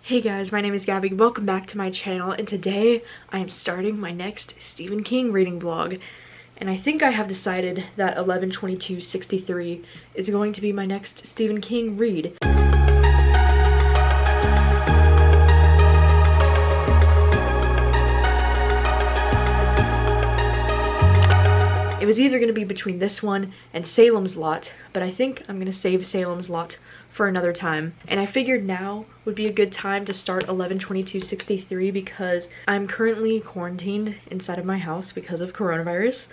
Hey guys, my name is Gabby. Welcome back to my channel, and today I am starting my next Stephen King reading vlog. And I think I have decided that 11/22/63 is going to be my next Stephen King read. It was either going to be between this one and Salem's Lot, but I think I'm going to save Salem's Lot for another time. And I figured now would be a good time to start 11/22/63 because I'm currently quarantined inside of my house because of coronavirus.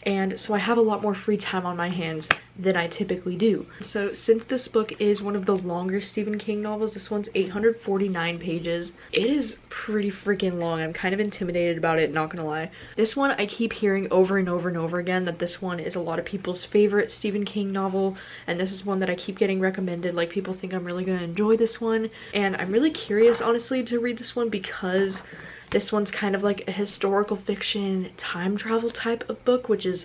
And so I have a lot more free time on my hands than I typically do. So since this book is one of the longer Stephen King novels, this one's 849 pages. It is pretty freaking long. I'm kind of intimidated about it, not gonna lie. This one, I keep hearing over and over and over again that this one is a lot of people's favorite Stephen King novel, and this is one that I keep getting recommended. Like, people think I'm really gonna enjoy this one, and I'm really curious, honestly, to read this one because this one's kind of like a historical fiction time travel type of book, which is,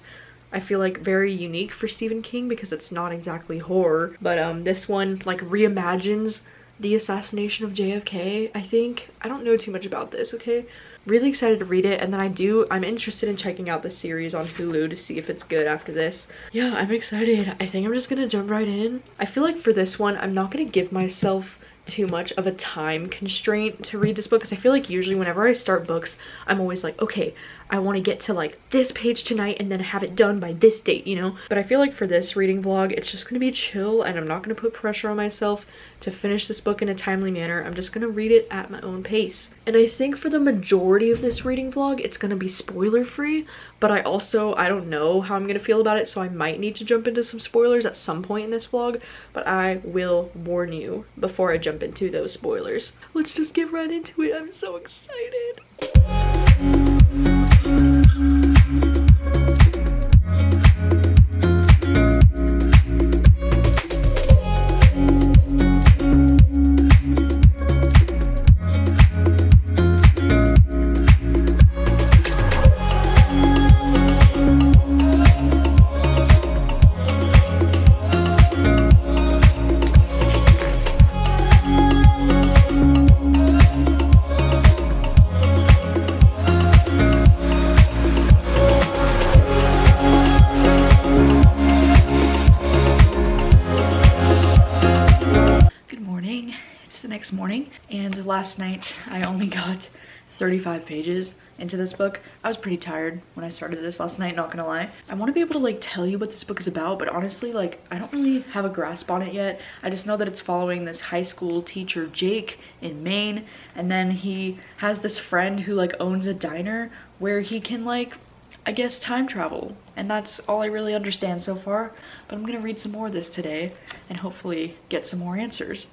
I feel like, very unique for Stephen King because it's not exactly horror. But this one like reimagines the assassination of JFK, I think. I don't know too much about this, okay? Really excited to read it, and then I'm interested in checking out the series on Hulu to see if it's good after this. Yeah, I'm excited. I think I'm just gonna jump right in. I feel like for this one, I'm not gonna give myself too much of a time constraint to read this book because I feel like usually whenever I start books, I'm always like, okay, I want to get to like this page tonight and then have it done by this date, you know? But I feel like for this reading vlog, it's just gonna be chill, and I'm not gonna put pressure on myself to finish this book in a timely manner. I'm just gonna read it at my own pace. And I think for the majority of this reading vlog, it's gonna be spoiler free, but I don't know how I'm gonna feel about it, so I might need to jump into some spoilers at some point in this vlog, but I will warn you before I jump into those spoilers. Let's just get right into it. I'm so excited. Morning, and last night I only got 35 pages into this book. I was pretty tired when I started this last night, not gonna lie. I want to be able to like tell you what this book is about, but honestly, like, I don't really have a grasp on it yet. I just know that it's following this high school teacher Jake in Maine, and then he has this friend who like owns a diner where he can, like, I guess, time travel, and that's all I really understand so far. But I'm gonna read some more of this today and hopefully get some more answers.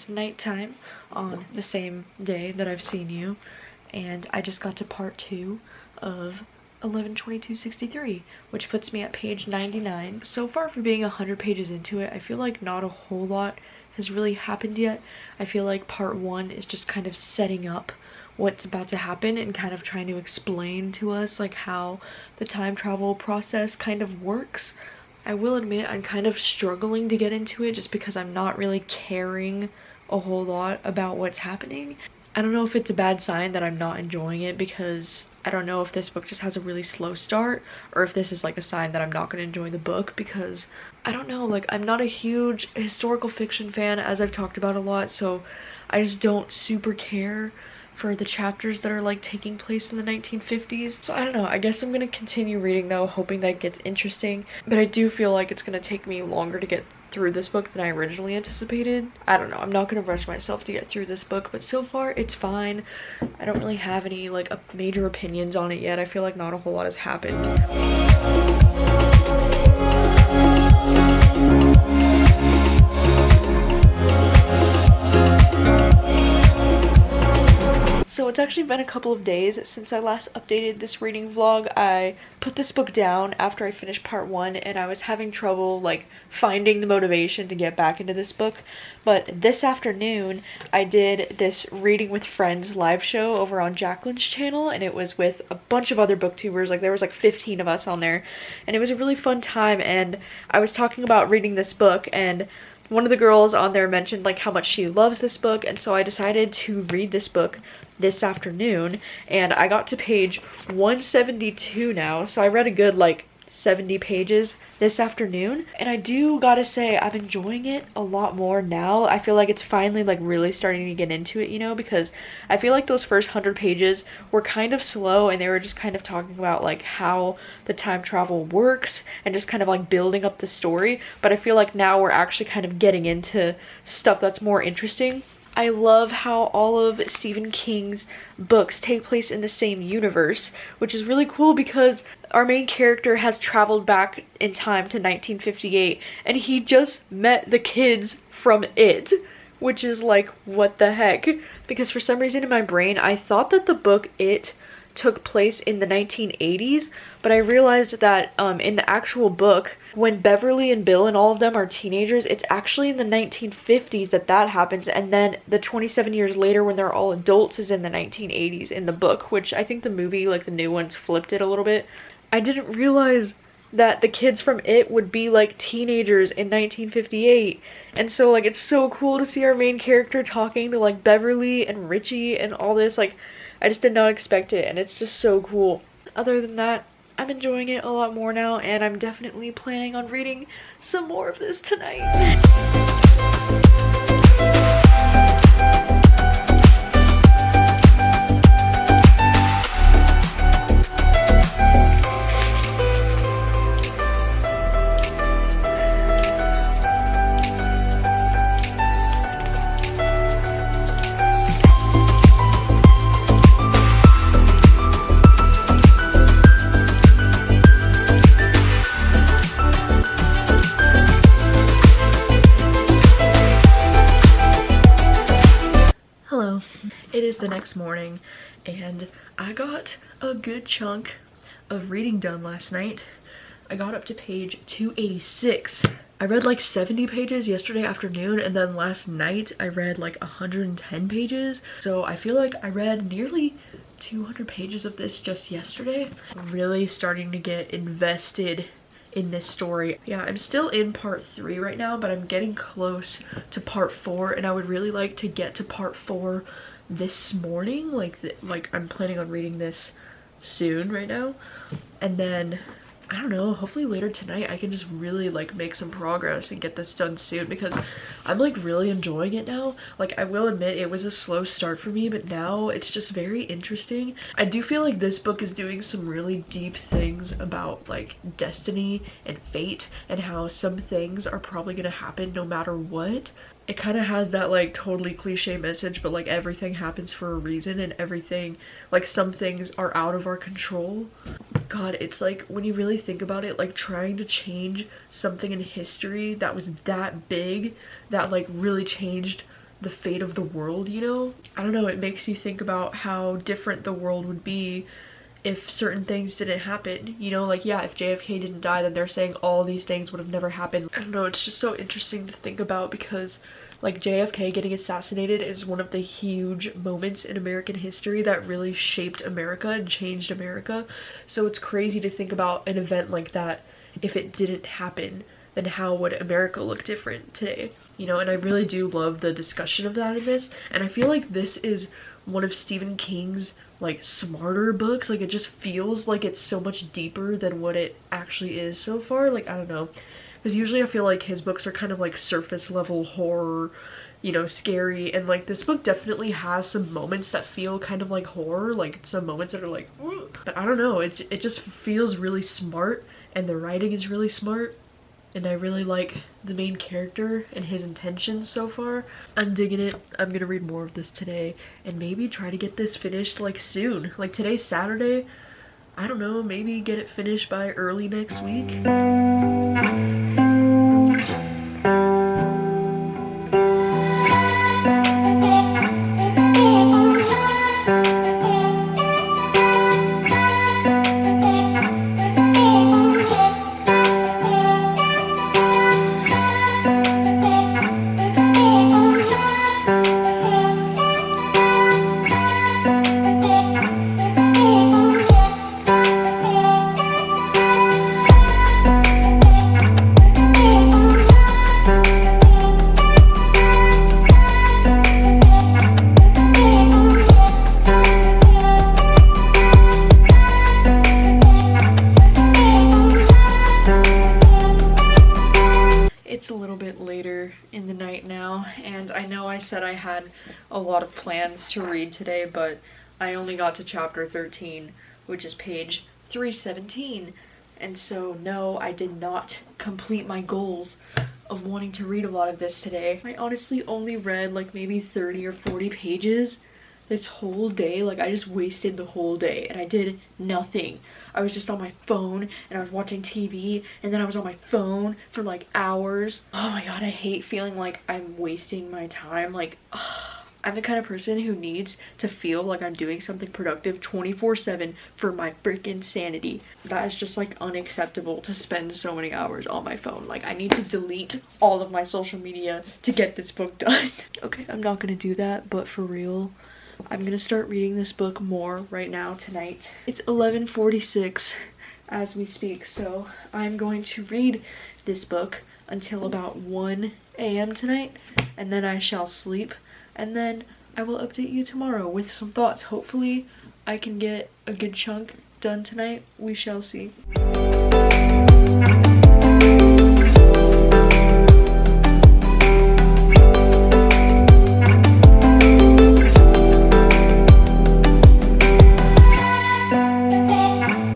Nighttime on the same day that I've seen you, and I just got to part 2 of 11/22/63, which puts me at page 99. So far, for being 100 pages into it, I feel like not a whole lot has really happened yet. I feel like part 1 is just kind of setting up what's about to happen and kind of trying to explain to us like how the time travel process kind of works. I will admit I'm kind of struggling to get into it just because I'm not really caring a whole lot about what's happening. I don't know if it's a bad sign that I'm not enjoying it, because I don't know if this book just has a really slow start or if this is like a sign that I'm not going to enjoy the book, because I don't know, like, I'm not a huge historical fiction fan, as I've talked about a lot, so I just don't super care for the chapters that are like taking place in the 1950s. So I don't know, I guess I'm gonna continue reading though, hoping that it gets interesting, but I do feel like it's gonna take me longer to get through this book than I originally anticipated. I don't know, I'm not gonna rush myself to get through this book, but so far it's fine. I don't really have any like major opinions on it yet. I feel like not a whole lot has happened. it's actually been a couple of days since I last updated this reading vlog. I put this book down after I finished part 1 and I was having trouble like finding the motivation to get back into this book. But this afternoon I did this reading with friends live show over on Jacqueline's channel, and it was with a bunch of other booktubers. Like there was like 15 of us on there, and it was a really fun time. And I was talking about reading this book, and one of the girls on there mentioned like how much she loves this book, and so I decided to read this book this afternoon, and I got to page 172 now, so I read a good like 70 pages this afternoon, and I do gotta say I'm enjoying it a lot more now. I feel like it's finally like really starting to get into it, you know, because I feel like those first 100 pages were kind of slow, and they were just kind of talking about like how the time travel works and just kind of like building up the story. But I feel like now we're actually kind of getting into stuff that's more interesting. I love how all of Stephen King's books take place in the same universe, which is really cool because our main character has traveled back in time to 1958, and he just met the kids from It, which is like, what the heck? Because for some reason in my brain, I thought that the book It took place in the 1980s, but I realized that in the actual book, when Beverly and Bill and all of them are teenagers, it's actually in the 1950s that happens, and then the 27 years later when they're all adults is in the 1980s in the book, which I think the movie, like the new ones, flipped it a little bit. I didn't realize that the kids from It would be like teenagers in 1958, and so like it's so cool to see our main character talking to like Beverly and Richie and all this. Like I just did not expect it, and it's just so cool. Other than that, I'm enjoying it a lot more now, and I'm definitely planning on reading some more of this tonight. It is the next morning, and I got a good chunk of reading done last night. I got up to page 286. I read like 70 pages yesterday afternoon, and then last night I read like 110 pages. So I feel like I read nearly 200 pages of this just yesterday. I'm really starting to get invested in this story. Yeah, I'm still in part 3 right now, but I'm getting close to part 4, and I would really like to get to part 4 this morning. Like I'm planning on reading this soon right now, and then I don't know, hopefully later tonight I can just really like make some progress and get this done soon, because I'm like really enjoying it now. Like I will admit it was a slow start for me, but now it's just very interesting. I do feel like this book is doing some really deep things about like destiny and fate, and how some things are probably gonna happen no matter what. It kind of has that like totally cliche message, but like everything happens for a reason, and everything, like some things are out of our control. God, it's like when you really think about it, like trying to change something in history that was that big, that like really changed the fate of the world, you know? I don't know, it makes you think about how different the world would be if certain things didn't happen, you know? Like, yeah, if JFK didn't die, then they're saying all these things would have never happened. I don't know, it's just so interesting to think about, because like JFK getting assassinated is one of the huge moments in American history that really shaped America and changed America. So it's crazy to think about an event like that. If it didn't happen, then how would America look different today? You know, and I really do love the discussion of that in this, and I feel like this is one of Stephen King's like smarter books. Like it just feels like it's so much deeper than what it actually is so far. Like I don't know, because usually I feel like his books are kind of like surface level horror, you know, scary, and like this book definitely has some moments that feel kind of like horror, like some moments that are like, ooh. But I don't know, it just feels really smart, and the writing is really smart, and I really like the main character and his intentions so far. I'm digging it. I'm gonna read more of this today and maybe try to get this finished like soon. Like today's Saturday, I don't know, maybe get it finished by early next week. Hello. 'Cause It's a little bit later in the night now, and I know I said I had a lot of plans to read today, but I only got to chapter 13, which is page 317. And so no, I did not complete my goals of wanting to read a lot of this today. I honestly only read like maybe 30 or 40 pages this whole day. Like, I just wasted the whole day and I did nothing. I was just on my phone and I was watching TV, and then I was on my phone for like hours. Oh my god, I hate feeling like I'm wasting my time. Like, I'm the kind of person who needs to feel like I'm doing something productive 24/7 for my freaking sanity. That is just like unacceptable, to spend so many hours on my phone. Like, I need to delete all of my social media to get this book done. Okay, I'm not gonna do that, but for real, I'm gonna start reading this book more right now tonight. It's 11:46 as we speak, so I'm going to read this book until about 1 a.m. tonight, and then I shall sleep. And then I will update you tomorrow with some thoughts. Hopefully I can get a good chunk done tonight. We shall see.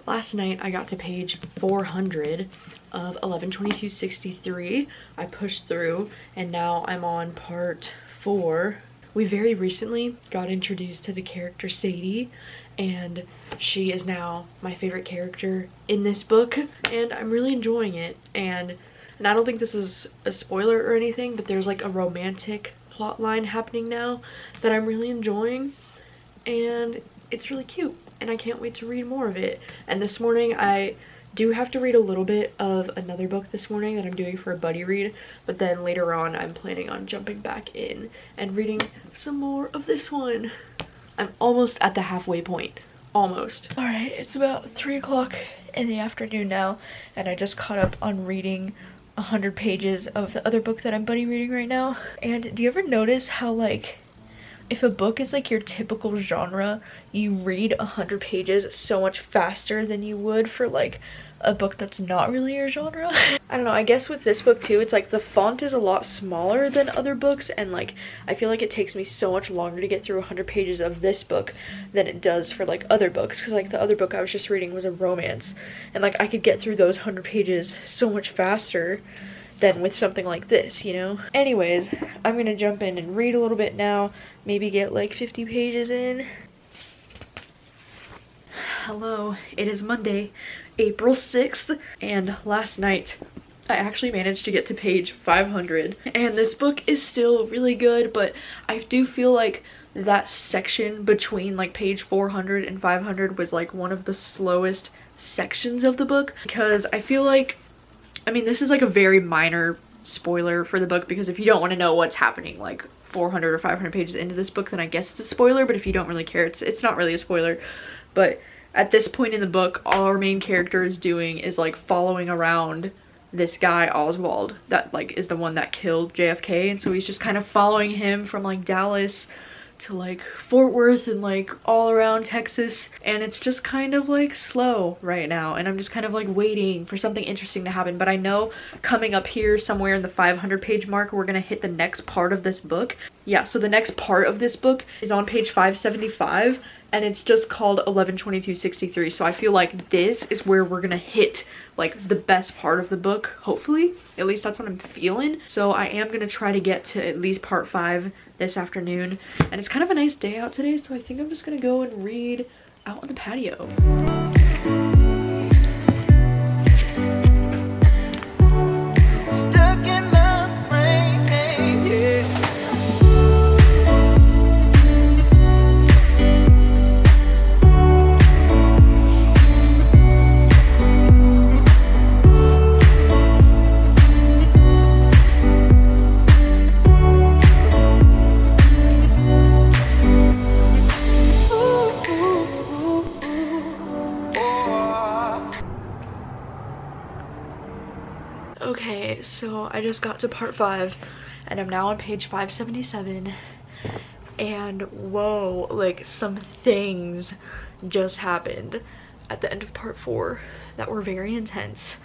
Last night I got to page 400 of 11/22/63. I pushed through and now I'm on part 4. We very recently got introduced to the character Sadie, and she is now my favorite character in this book, and I'm really enjoying it. And I don't think this is a spoiler or anything, but there's like a romantic plot line happening now that I'm really enjoying, and it's really cute, and I can't wait to read more of it. And this morning I do have to read a little bit of another book this morning that I'm doing for a buddy read, but then later on I'm planning on jumping back in and reading some more of this one. I'm almost at the halfway point. Almost. Alright, it's about 3 o'clock in the afternoon now, and I just caught up on reading 100 pages of the other book that I'm buddy reading right now. And do you ever notice how, like, if a book is like your typical genre, you read 100 pages so much faster than you would for like a book that's not really your genre? I don't know, I guess with this book too, it's like the font is a lot smaller than other books, and like I feel like it takes me so much longer to get through 100 pages of this book than it does for like other books, because like the other book I was just reading was a romance, and like I could get through those 100 pages so much faster than with something like this, you know? Anyways, I'm gonna jump in and read a little bit now, maybe get like 50 pages in. Hello, it is Monday, April 6th, and last night I actually managed to get to page 500, and this book is still really good, but I do feel like that section between like page 400 and 500 was like one of the slowest sections of the book, because I feel like, I mean, this is like a very minor spoiler for the book, because if you don't want to know what's happening like 400 or 500 pages into this book, then I guess it's a spoiler, but if you don't really care, it's not really a spoiler. But at this point in the book, all our main character is doing is like following around this guy Oswald that like is the one that killed JFK, and so he's just kind of following him from like Dallas to like Fort Worth and like all around Texas, and it's just kind of like slow right now, and I'm just kind of like waiting for something interesting to happen. But I know coming up here somewhere in the 500 page mark, we're gonna hit the next part of this book. Yeah, so the next part of this book is on page 575, and it's just called 11/22/63. So I feel like this is where we're gonna hit like the best part of the book, hopefully. At least that's what I'm feeling. So I am gonna try to get to at least part 5 this afternoon. And it's kind of a nice day out today, so I think I'm just gonna go and read out on the patio. Okay, so I just got to part 5 and I'm now on page 577, and whoa, like some things just happened at the end of part 4 that were very intense,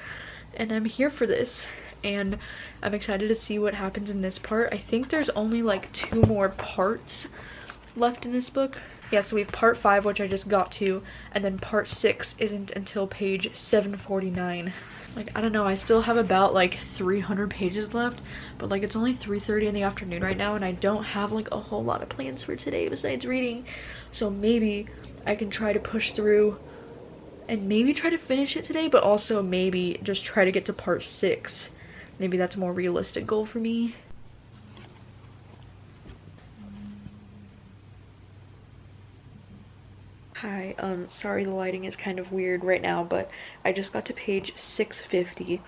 and I'm here for this. and I'm excited to see what happens in this part. I think there's only like 2 more parts left in this book. Yeah, so we have part 5, which I just got to, and then part 6 isn't until page 749. Like, I don't know, I still have about like 300 pages left, but like it's only 3:30 in the afternoon right now, and I don't have like a whole lot of plans for today besides reading. So maybe I can try to push through and maybe try to finish it today, but also maybe just try to get to part 6. Maybe that's a more realistic goal for me. Hi, sorry the lighting is kind of weird right now, but I just got to page 650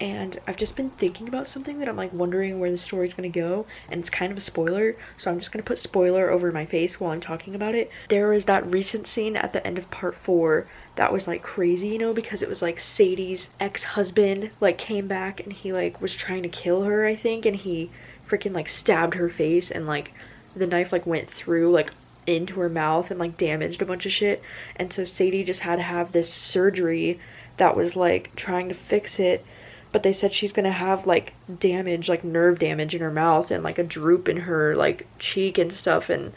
and I've just been thinking about something that I'm like wondering where the story's gonna go, and it's kind of a spoiler, so I'm just gonna put spoiler over my face while I'm talking about it. There was that recent scene at the end of part 4 that was like crazy, you know, because it was like Sadie's ex-husband like came back and he like was trying to kill her, I think, and he freaking like stabbed her face, and like the knife like went through like into her mouth and like damaged a bunch of shit. And so Sadie just had to have this surgery that was like trying to fix it, but they said she's gonna have like damage, like nerve damage in her mouth and like a droop in her like cheek and stuff and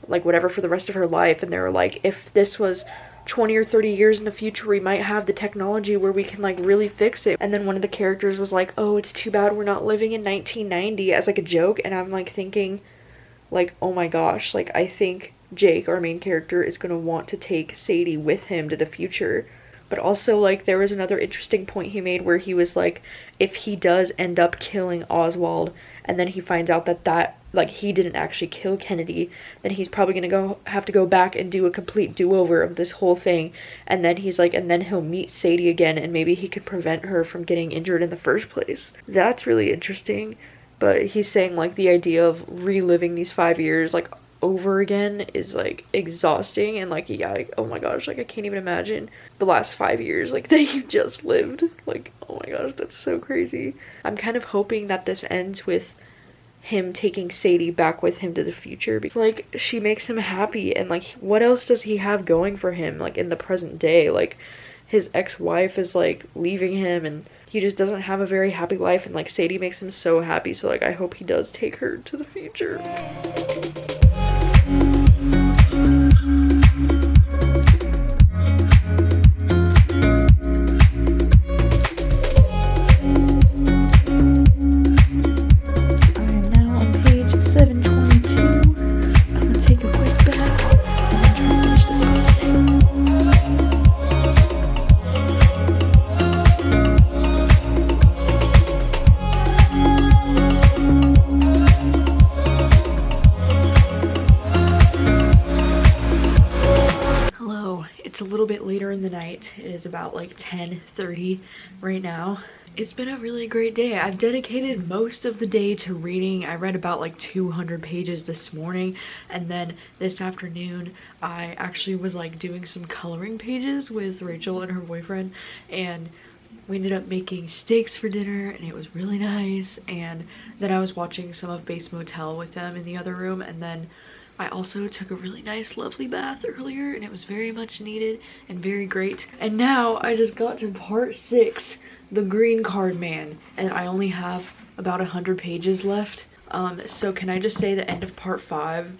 like whatever for the rest of her life. And they were like, if this was 20 or 30 years in the future, we might have the technology where we can like really fix it. And then one of the characters was like, oh, it's too bad we're not living in 1990, as like a joke. And I'm like thinking, like, oh my gosh, like I think Jake, our main character, is gonna want to take Sadie with him to the future. But also, like, there was another interesting point he made where he was like, if he does end up killing Oswald and then he finds out that like he didn't actually kill Kennedy, then he's probably gonna have to go back and do a complete do-over of this whole thing. And then he's like, and then he'll meet Sadie again and maybe he could prevent her from getting injured in the first place. That's really interesting. But he's saying like the idea of reliving these 5 years like over again is like exhausting, and like, yeah, like, oh my gosh, like I can't even imagine the last 5 years like that you just lived. Like, oh my gosh, that's so crazy. I'm kind of hoping that this ends with him taking Sadie back with him to the future, because like she makes him happy, and like what else does he have going for him like in the present day? Like his ex-wife is like leaving him and he just doesn't have a very happy life, and like Sadie makes him so happy, so like I hope he does take her to the future. It is about like 10:30 right now. It's been a really great day. I've dedicated most of the day to reading. I read about like 200 pages this morning, and then this afternoon I actually was like doing some coloring pages with Rachel and her boyfriend, and we ended up making steaks for dinner and it was really nice. And then I was watching some of Bates Motel with them in the other room, and then I also took a really nice lovely bath earlier, and it was very much needed and very great. And now I just got to part 6, the green card man, and I only have about 100 pages left. So can I just say the end of part 5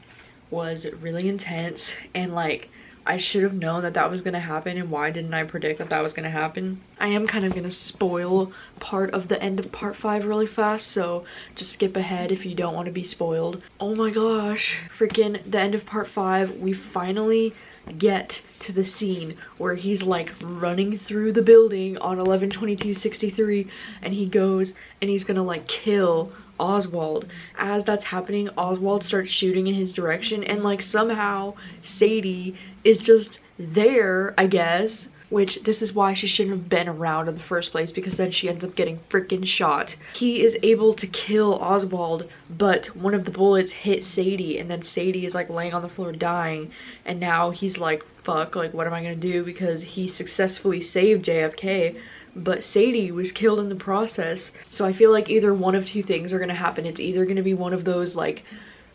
was really intense, and like I should have known that that was gonna happen, and why didn't I predict that that was gonna happen? I am kind of gonna spoil part of the end of part 5 really fast, so just skip ahead if you don't want to be spoiled. Oh my gosh, freaking the end of part 5, we finally get to the scene where he's like running through the building on 11/22/63, and he goes and he's gonna like kill Oswald. As that's happening, Oswald starts shooting in his direction, and like somehow Sadie is just there, I guess, which this is why she shouldn't have been around in the first place, because then she ends up getting freaking shot. He is able to kill Oswald, but one of the bullets hit Sadie, and then Sadie is like laying on the floor dying, and now he's like, fuck, like what am I gonna do, because he successfully saved JFK, but Sadie was killed in the process. So I feel like either one of two things are gonna happen. It's either gonna be one of those like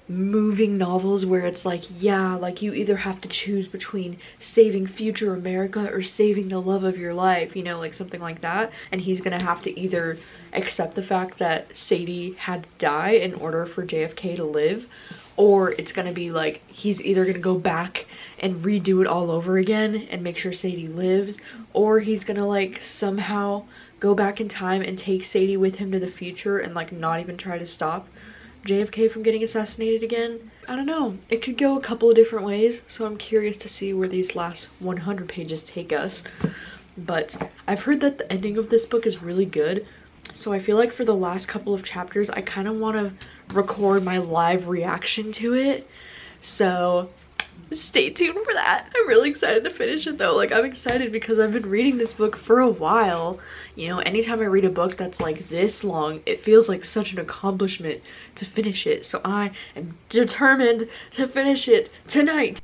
moving novels where it's like, yeah, like you either have to choose between saving future America or saving the love of your life, you know, like something like that. And he's gonna have to either accept the fact that Sadie had to die in order for JFK to live, or it's gonna be like he's either gonna go back and redo it all over again and make sure Sadie lives, or he's gonna like somehow go back in time and take Sadie with him to the future and like not even try to stop JFK from getting assassinated again. I don't know. It could go a couple of different ways, so I'm curious to see where these last 100 pages take us. But I've heard that the ending of this book is really good, so I feel like for the last couple of chapters, I kind of want to record my live reaction to it. So stay tuned for that. I'm really excited to finish it though. Like, I'm excited because I've been reading this book for a while. You know, anytime I read a book that's like this long, it feels like such an accomplishment to finish it. So I am determined to finish it tonight.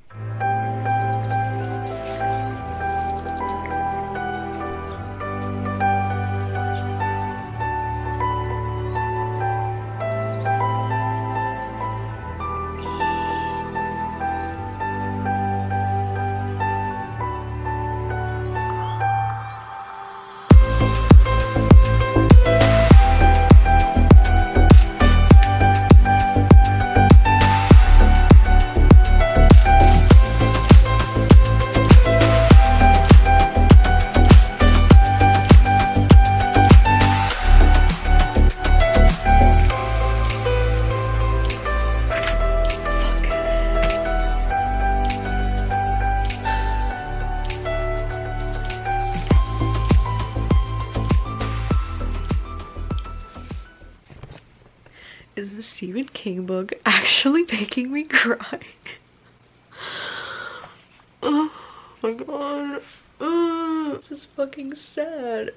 Is the Stephen King book actually making me cry? Oh my god. This is fucking sad.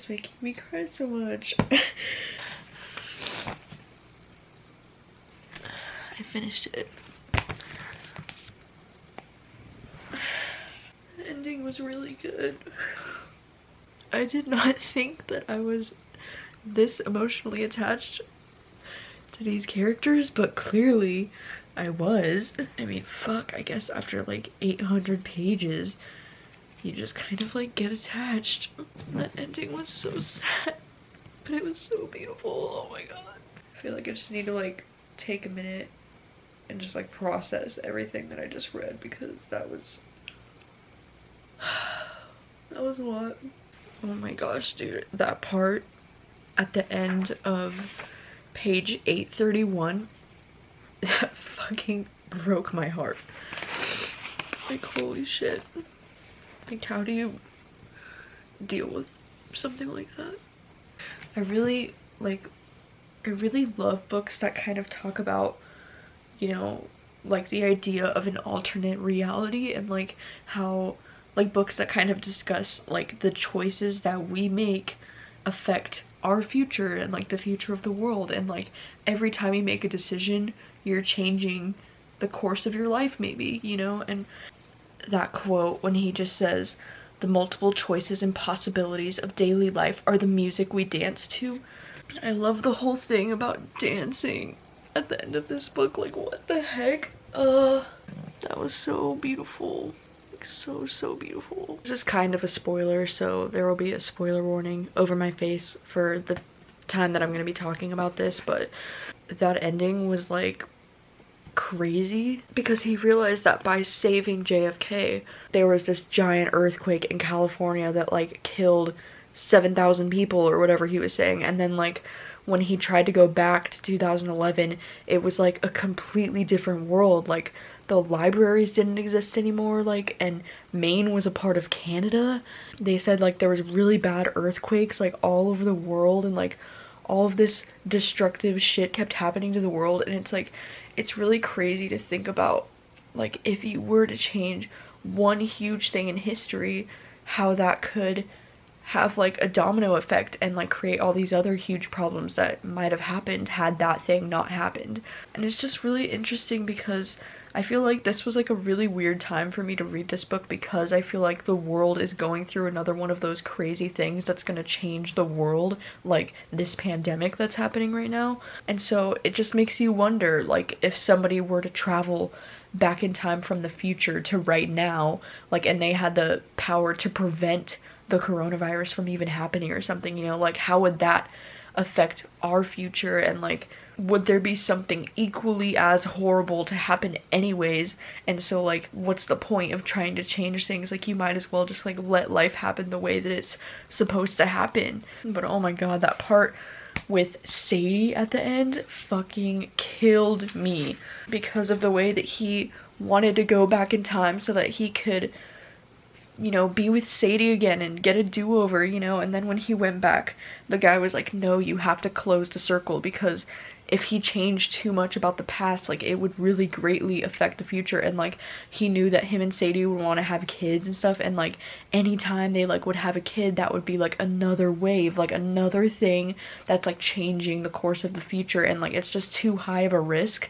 Making me cry so much. I finished it. The ending was really good. I did not think that I was this emotionally attached to these characters, but clearly I was. I mean, fuck, I guess after like 800 pages you just kind of like get attached. The ending was so sad, but it was so beautiful. Oh my god. I feel like I just need to like take a minute and just like process everything that I just read, because that was a lot. Oh my gosh, dude. That part at the end of page 831, that fucking broke my heart. Like, holy shit. Like, how do you deal with something like that? I really love books that kind of talk about, you know, like the idea of an alternate reality, and like how, like, books that kind of discuss like the choices that we make affect our future and like the future of the world, and like every time you make a decision you're changing the course of your life maybe, you know. And that quote when he just says, "The multiple choices and possibilities of daily life are the music we dance to." I love the whole thing about dancing at the end of this book. Like, what the heck? That was so beautiful. Like, so beautiful. This is kind of a spoiler, so there will be a spoiler warning over my face for the time that I'm going to be talking about this, but that ending was like crazy, because he realized that by saving JFK there was this giant earthquake in California that like killed 7,000 people or whatever he was saying, and then like when he tried to go back to 2011 it was like a completely different world. Like the libraries didn't exist anymore, like, and Maine was a part of Canada. They said like there was really bad earthquakes like all over the world, and like all of this destructive shit kept happening to the world. And it's like, it's really crazy to think about, like, if you were to change one huge thing in history, how that could have like a domino effect and like create all these other huge problems that might have happened had that thing not happened. And it's just really interesting because I feel like this was like a really weird time for me to read this book, because I feel like the world is going through another one of those crazy things that's gonna change the world, like this pandemic that's happening right now. And so it just makes you wonder, like, if somebody were to travel back in time from the future to right now, like, and they had the power to prevent the coronavirus from even happening or something, you know, like, how would that affect our future? And like, would there be something equally as horrible to happen anyways? And so like, what's the point of trying to change things? Like, you might as well just like let life happen the way that it's supposed to happen. But oh my god, that part with Sadie at the end fucking killed me, because of the way that he wanted to go back in time so that he could, you know, be with Sadie again and get a do-over, you know. And then when he went back, the guy was like, no, you have to close the circle, because if he changed too much about the past, like, it would really greatly affect the future. And like, he knew that him and Sadie would want to have kids and stuff, and like, anytime they like would have a kid, that would be like another wave, like another thing that's like changing the course of the future, and like, it's just too high of a risk.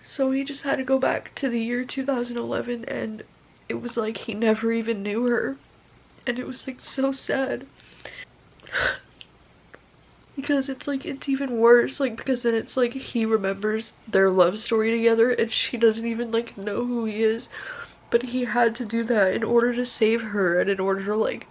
So he just had to go back to the year 2011, and it was like he never even knew her. And it was like so sad. Because it's like, it's even worse, like, because then it's like he remembers their love story together and she doesn't even like know who he is. But he had to do that in order to save her, and in order to like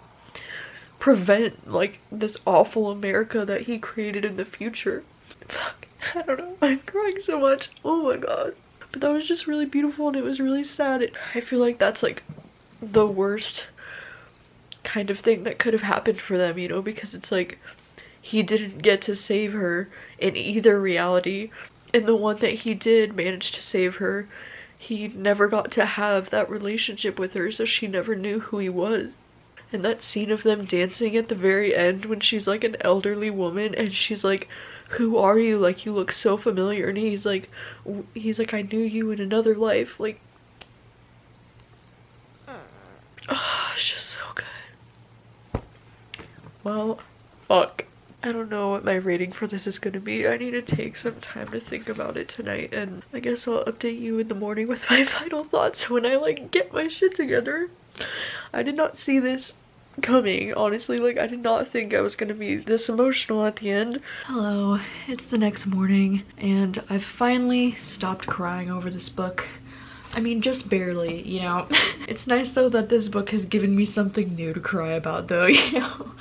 prevent like this awful America that he created in the future. Fuck, I don't know, I'm crying so much, oh my god. But that was just really beautiful, and it was really sad. I feel like that's like the worst kind of thing that could have happened for them, you know, because it's like, he didn't get to save her in either reality. In the one that he did manage to save her, he never got to have that relationship with her, so she never knew who he was. And that scene of them dancing at the very end when she's like an elderly woman and she's like, who are you? Like, you look so familiar. And he's like, I knew you in another life. Like, oh, it's just so good. Well, fuck. I don't know what my rating for this is gonna be. I need to take some time to think about it tonight, and I guess I'll update you in the morning with my final thoughts when I like get my shit together. I did not see this coming, honestly. Like, I did not think I was gonna be this emotional at the end. Hello, it's the next morning, and I've finally stopped crying over this book. I mean, just barely, you know. It's nice though that this book has given me something new to cry about though, you know,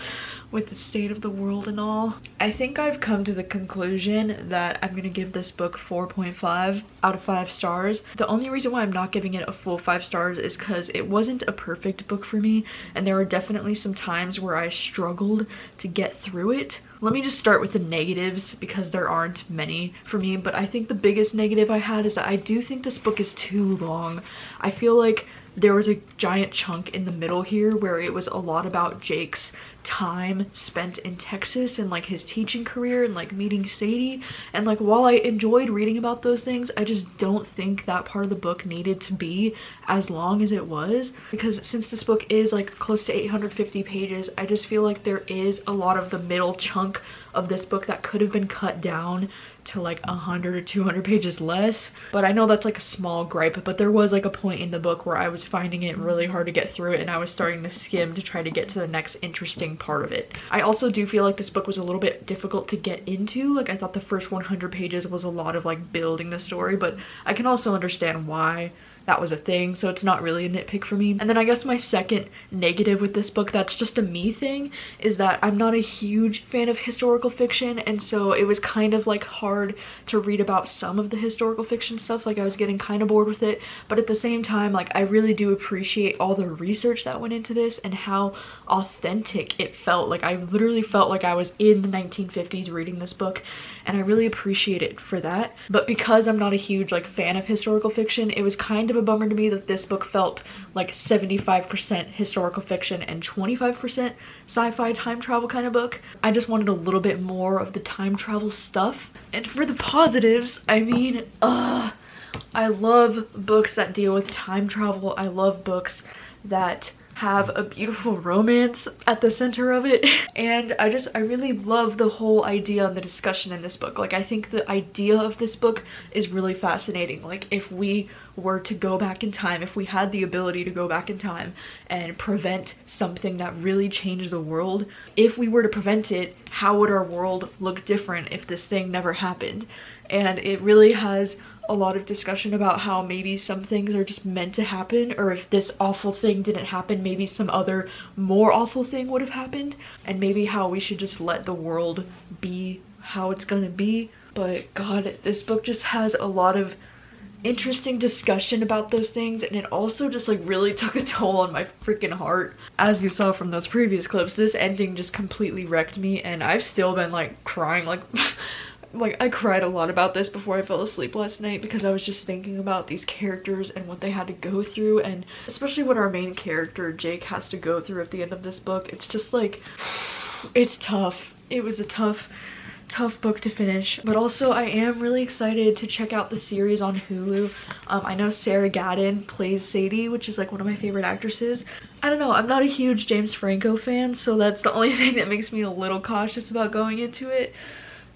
with the state of the world and all. I think I've come to the conclusion that I'm gonna give this book 4.5 out of 5 stars. The only reason why I'm not giving it a full 5 stars is because it wasn't a perfect book for me, and there were definitely some times where I struggled to get through it. Let me just start with the negatives, because there aren't many for me, but I think the biggest negative I had is that I do think this book is too long. I feel like there was a giant chunk in the middle here where it was a lot about Jake's time spent in Texas and like his teaching career and like meeting Sadie, and like, while I enjoyed reading about those things, I just don't think that part of the book needed to be as long as it was, because since this book is like close to 850 pages, I just feel like there is a lot of the middle chunk of this book that could have been cut down to like 100 or 200 pages less. But I know that's like a small gripe, but there was like a point in the book where I was finding it really hard to get through it, and I was starting to skim to try to get to the next interesting part of it. I also do feel like this book was a little bit difficult to get into. Like, I thought the first 100 pages was a lot of like building the story, but I can also understand why that was a thing, so it's not really a nitpick for me. And then I guess my second negative with this book, that's just a me thing, is that I'm not a huge fan of historical fiction, and so it was kind of like hard to read about some of the historical fiction stuff. Like, I was getting kind of bored with it, but at the same time, like, I really do appreciate all the research that went into this and how authentic it felt. Like, I literally felt like I was in the 1950s reading this book, and I really appreciate it for that. But because I'm not a huge like fan of historical fiction, it was kind of a bummer to me that this book felt like 75% historical fiction and 25% sci-fi time travel kind of book. I just wanted a little bit more of the time travel stuff. And for the positives, I mean, I love books that deal with time travel. I love books that have a beautiful romance at the center of it. And I really love the whole idea and the discussion in this book. Like, I think the idea of this book is really fascinating. Like, if we were to go back in time, if we had the ability to go back in time and prevent something that really changed the world, if we were to prevent it, how would our world look different if this thing never happened? And it really has a lot of discussion about how maybe some things are just meant to happen, or if this awful thing didn't happen, maybe some other more awful thing would have happened, and maybe how we should just let the world be how it's gonna be. But God, this book just has a lot of interesting discussion about those things, and it also just like really took a toll on my freaking heart. As you saw from those previous clips, this ending just completely wrecked me, and I've still been like crying like like I cried a lot about this before I fell asleep last night, because I was just thinking about these characters and what they had to go through, and especially what our main character Jake has to go through at the end of this book. It's just like, it's tough. It was a tough book to finish. But also I am really excited to check out the series on Hulu. I know Sarah Gadon plays Sadie, which is like one of my favorite actresses. I don't know, I'm not a huge James Franco fan, so that's the only thing that makes me a little cautious about going into it.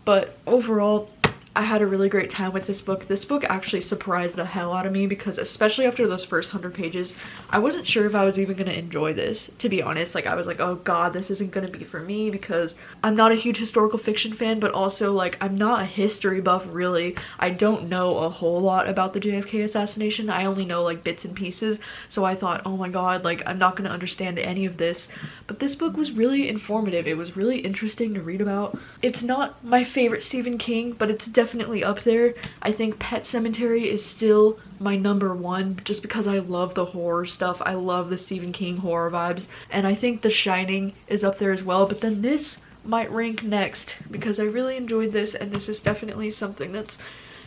But overall, I had a really great time with this book. This book actually surprised the hell out of me, because especially after those first 100 pages, I wasn't sure if I was even going to enjoy this, to be honest. Like, I was like, oh God, this isn't going to be for me, because I'm not a huge historical fiction fan, but also like I'm not a history buff really. I don't know a whole lot about the JFK assassination. I only know like bits and pieces. So I thought, oh my God, like I'm not going to understand any of this. But this book was really informative. It was really interesting to read about. It's not my favorite Stephen King, but it's definitely up there. I think Pet Sematary is still my #1, just because I love the horror stuff. I love the Stephen King horror vibes, and I think The Shining is up there as well. But then this might rank next, because I really enjoyed this, and this is definitely something that's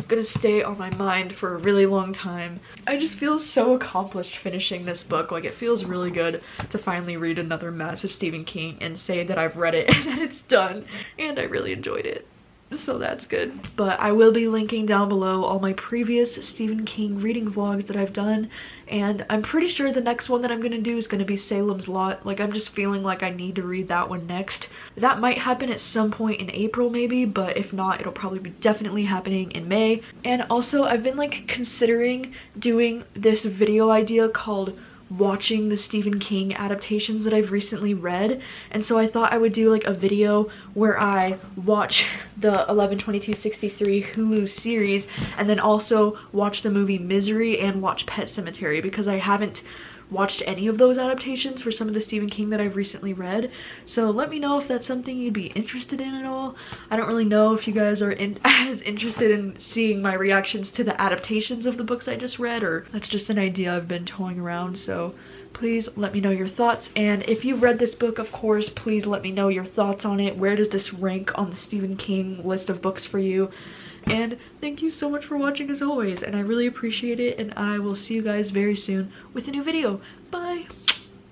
gonna stay on my mind for a really long time. I just feel so accomplished finishing this book. Like, it feels really good to finally read another massive Stephen King and say that I've read it and that it's done, and I really enjoyed it. So that's good. But I will be linking down below all my previous Stephen King reading vlogs that I've done, and I'm pretty sure the next one that I'm gonna do is gonna be Salem's Lot. Like, I'm just feeling like I need to read that one next. That might happen at some point in April maybe, but if not, it'll probably be definitely happening in May. And also, I've been like considering doing this video idea called watching the Stephen King adaptations that I've recently read, and so I thought I would do like a video where I watch the 11/22/63 Hulu series, and then also watch the movie Misery and watch Pet Sematary, because I haven't watched any of those adaptations for some of the Stephen King that I've recently read. So let me know if that's something you'd be interested in at all. I don't really know if you guys are as interested in seeing my reactions to the adaptations of the books I just read, or that's just an idea I've been toying around. So please let me know your thoughts, and if you've read this book, of course, please let me know your thoughts on it. Where does this rank on the Stephen King list of books for you? And thank you so much for watching as always, and I really appreciate it, and I will see you guys very soon with a new video. Bye!